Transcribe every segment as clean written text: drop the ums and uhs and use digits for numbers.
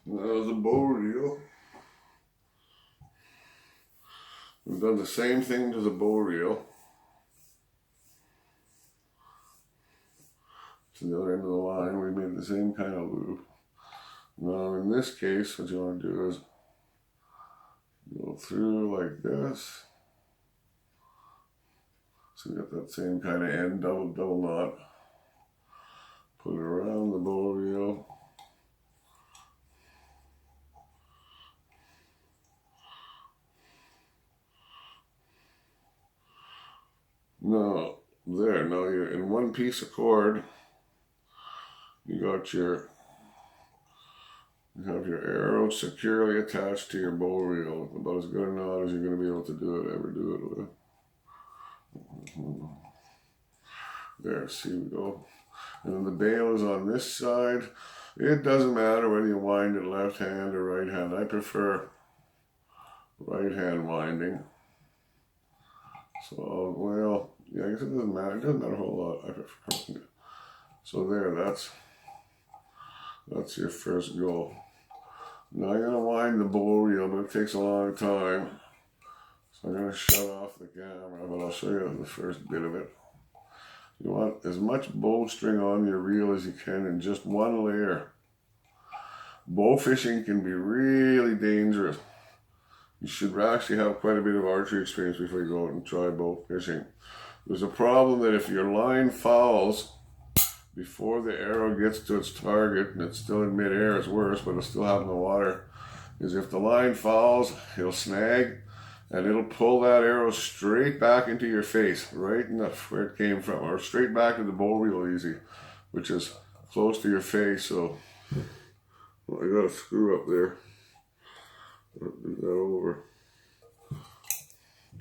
Now the bow reel. We've done the same thing to the bow reel. To the other end of the line, we made the same kind of loop. Now in this case, what you want to do is go through like this. So you got that same kind of end, double knot. Put it around the bow reel. Now, now you're in one piece of cord. You have your arrow securely attached to your bow reel. About as good a knot as you're going to be able to ever do it with. There, see we go. And then the bail is on this side. It doesn't matter whether you wind it left hand or right hand. I prefer right hand winding. So, well, yeah, I guess it doesn't matter. It doesn't matter a whole lot. I prefer. So there, that's your first go. Now I'm going to wind the bow reel, but it takes a long time. So I'm going to shut off the camera, but I'll show you the first bit of it. You want as much bowstring on your reel as you can in just one layer. Bow fishing can be really dangerous. You should actually have quite a bit of archery experience before you go out and try bow fishing. There's a problem that if your line fouls before the arrow gets to its target, and it's still in midair, it's worse, but it'll still have in the water, is if the line fouls, it'll snag, and it'll pull that arrow straight back into your face, right in where it came from, or straight back to the bow reel easy, which is close to your face. So, well, I got a screw up there. I'll do that over.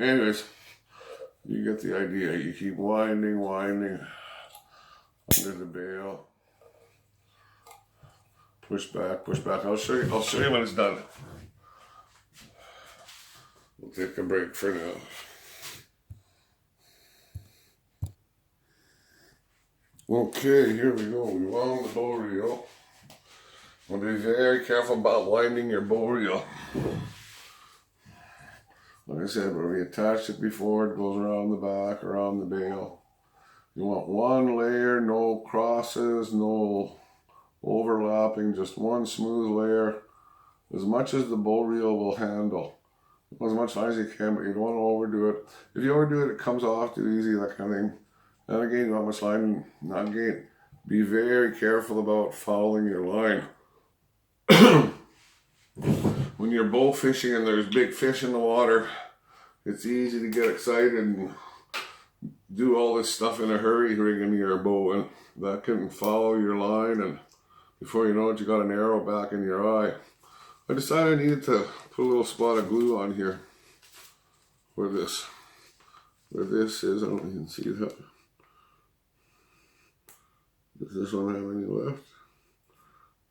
Anyways, you get the idea. You keep winding under the bail. Push back. I'll show you when it's done. We'll take a break for now. Okay, here we go. We wound the bow reel. Well, be very careful about winding your bow reel. Like I said, when we attached it before, it goes around the back, around the bail. You want one layer, no crosses, no overlapping, just one smooth layer, as much as the bow reel will handle. As much as you can, but you don't want to overdo it. If you overdo it, it comes off too easy, that kind of thing. And again, not much line, not again. Be very careful about fouling your line. When you're bow fishing and there's big fish in the water, it's easy to get excited and do all this stuff in a hurry, rigging your bow, and that can foul your line, and before you know it, you got an arrow back in your eye. I decided I needed to put a little spot of glue on here where this is. I don't know if you can see that. Does this one have any left?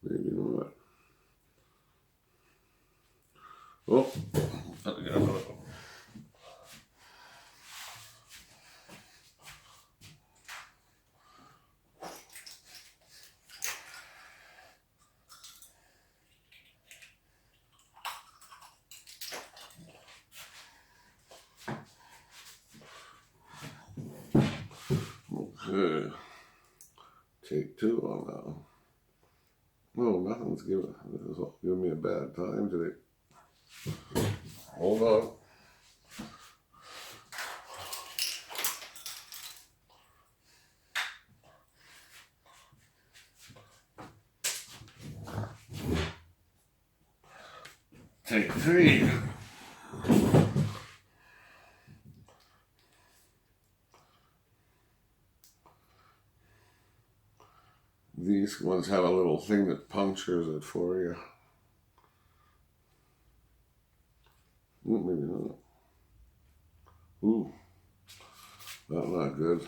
Maybe not. Oh, I got another one. Okay. Take two on that one. No, nothing's giving. This is all giving me a bad time today. Hold on. Take three. These ones have a little thing that punctures it for you. Ooh, maybe not. Ooh, that's not good.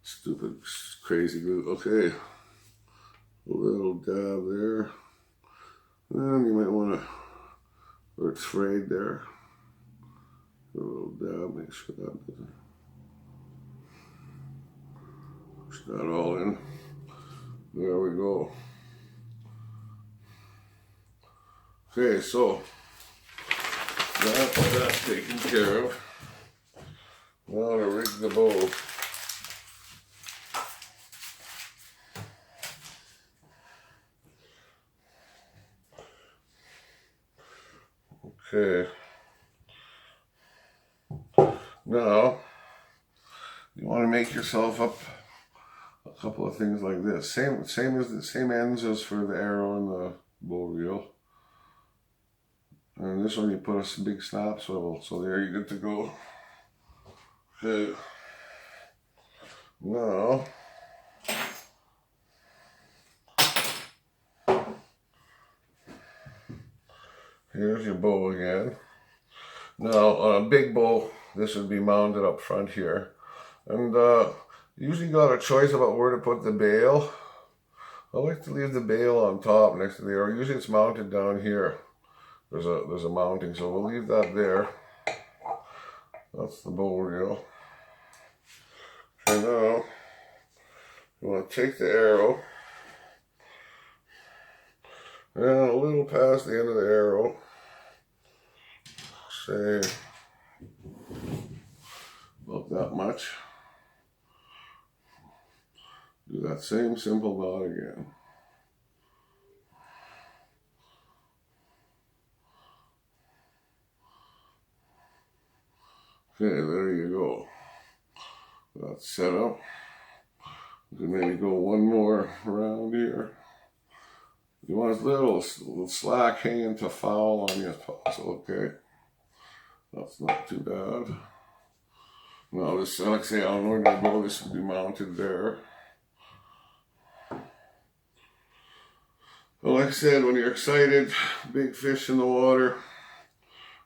Stupid, crazy glue. Okay, a little dab there. And you might want to, where it's frayed there, a little dab, make sure that doesn't. Push that all in. There we go. Okay, so that's taken care of. Now to rig the bow. Okay. Now you want to make yourself up a couple of things like this. Same ends as for the arrow and the bow reel. And this one you put a big snap swivel. So there you're good to go. Okay. Now here's your bow again. Now on a big bow, this would be mounted up front here. And usually got a choice about where to put the bail. I like to leave the bail on top next to the arrow. Usually it's mounted down here. There's a mounting, so we'll leave that there. That's the bow reel. Okay, now you want to take the arrow and a little past the end of the arrow, say about that much. Do that same simple knot again. Okay, there you go. That's set up. You can maybe go one more around here. You want a little slack hanging to foul on your possible, okay? That's not too bad. Now this, like I say, on where the bow, this would be mounted there. Well, like I said, when you're excited, big fish in the water,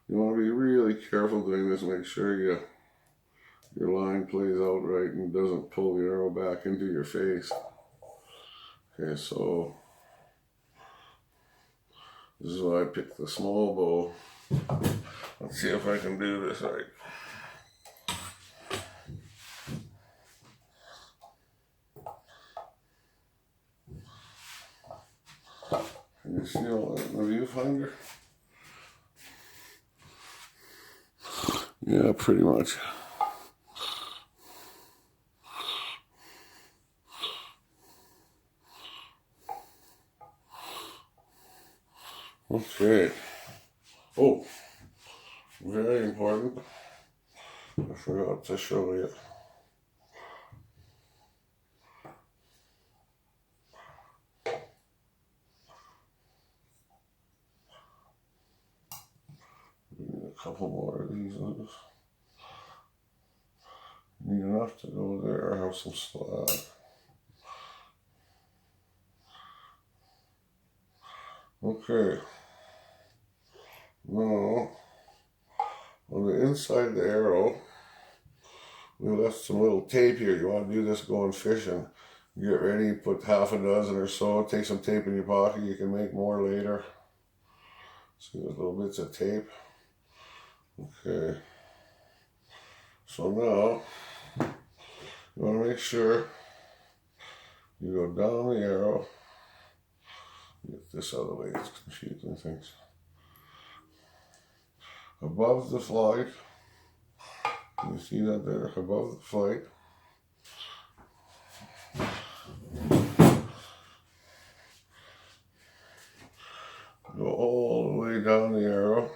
you want to be really careful doing this. Make sure your line plays out right and doesn't pull the arrow back into your face. Okay, so this is why I picked the small bow. Let's see if I can do this right. Can you see all that in the viewfinder? Yeah, pretty much. Okay. Oh, very important. I forgot to show you. A couple more of these loose. Need enough to go there. Have some slack. Okay. Now, on the inside of the arrow, we left some little tape here. You want to do this going fishing. Get ready, put half a dozen or so. Take some tape in your pocket. You can make more later. See those little bits of tape. Okay. So now, you want to make sure you go down the arrow. Get this out of the way, it's confusing things. Above the flight, you see that there, above the flight. Go all the way down the arrow.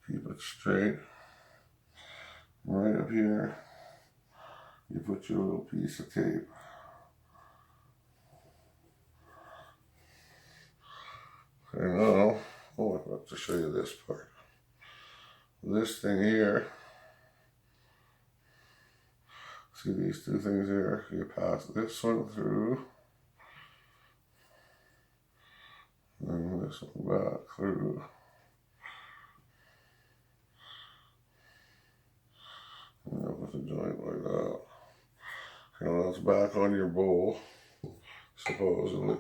Keep it straight. Right up here, you put your little piece of tape. Okay, now, oh, I forgot to show you this part. This thing here, see these two things here? You pass this one through, and this one back through. And with a joint like that. And that's back on your bowl, supposedly.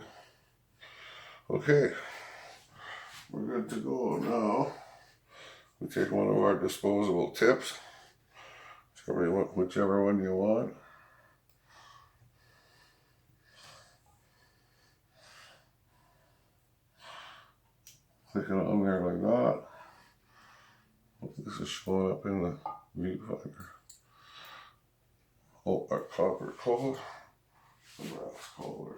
Okay, we're good to go now. We take one of our disposable tips, whichever one you want. click it on there like that. Hope this is showing up in the viewfinder. Oh, our copper color, the brass color.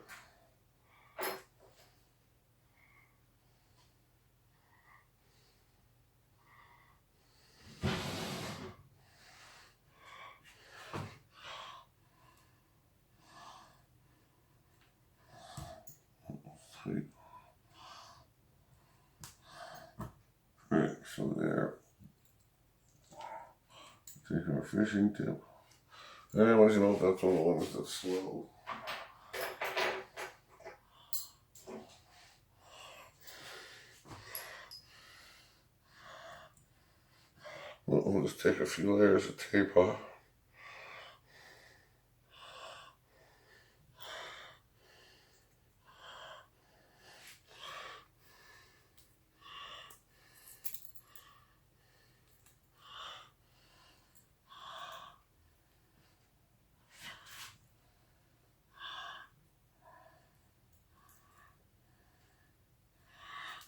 Sweet. Right, so there. Take our fishing tip. Anyways, you know, that's one of the ones that's slow. We'll just take a few layers of tape off.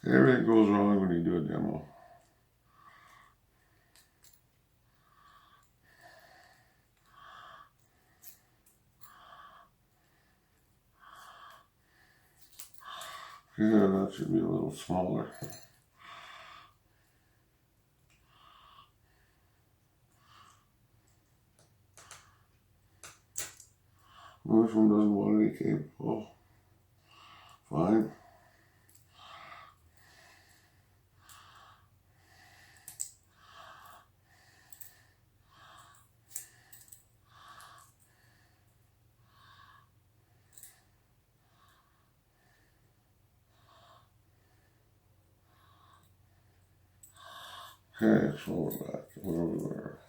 Everything goes wrong when you do a demo. Yeah, that should be a little smaller. Well, this one doesn't want any tape. Oh, fine. Okay, so we're back to where we were.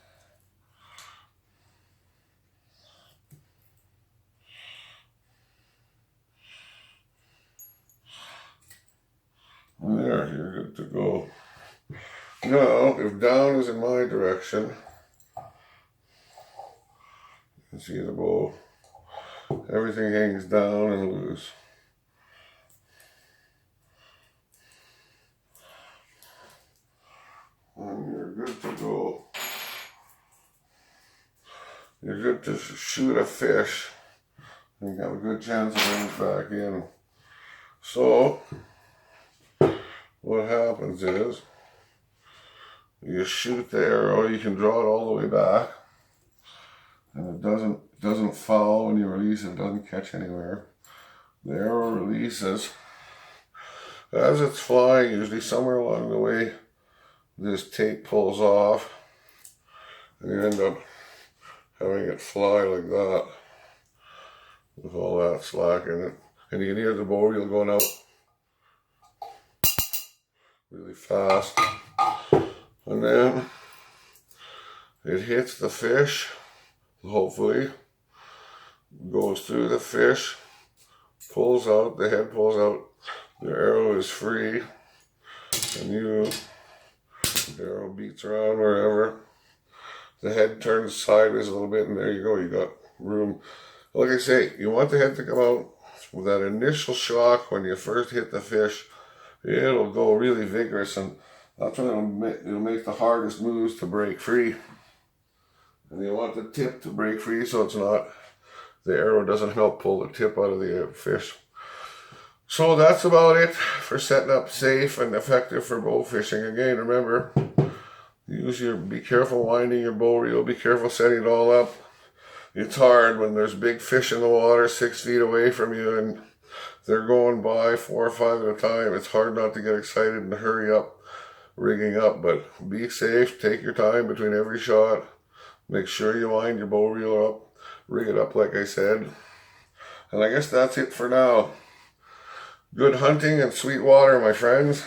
There, you're good to go. Now, if down is in my direction, you can see the bow. Everything hangs down and loose. And you're good to go. You're good to shoot a fish and have a good chance of getting it back in. So, what happens is, you shoot the arrow, you can draw it all the way back, and it doesn't foul when you release it, it doesn't catch anywhere. The arrow releases. As it's flying, usually somewhere along the way, this tape pulls off, and you end up having it fly like that, with all that slack in it. And you can hear the bow reel going out really fast. And then it hits the fish, hopefully, goes through the fish, pulls out, the head pulls out, the arrow is free, and the arrow beats around wherever. The head turns sideways a little bit, and there you go, you got room. Like I say, you want the head to come out with that initial shock when you first hit the fish. It'll go really vigorous, and that's when it'll make the hardest moves to break free. And you want the tip to break free so the arrow doesn't help pull the tip out of the fish. So that's about it for setting up safe and effective for bow fishing. Again, remember, be careful winding your bow reel, be careful setting it all up. It's hard when there's big fish in the water 6 feet away from you and they're going by 4 or 5 at a time. It's hard not to get excited and hurry up rigging up, but be safe, take your time between every shot. Make sure you wind your bow reel up, rig it up like I said. And I guess that's it for now. Good hunting and sweet water, my friends.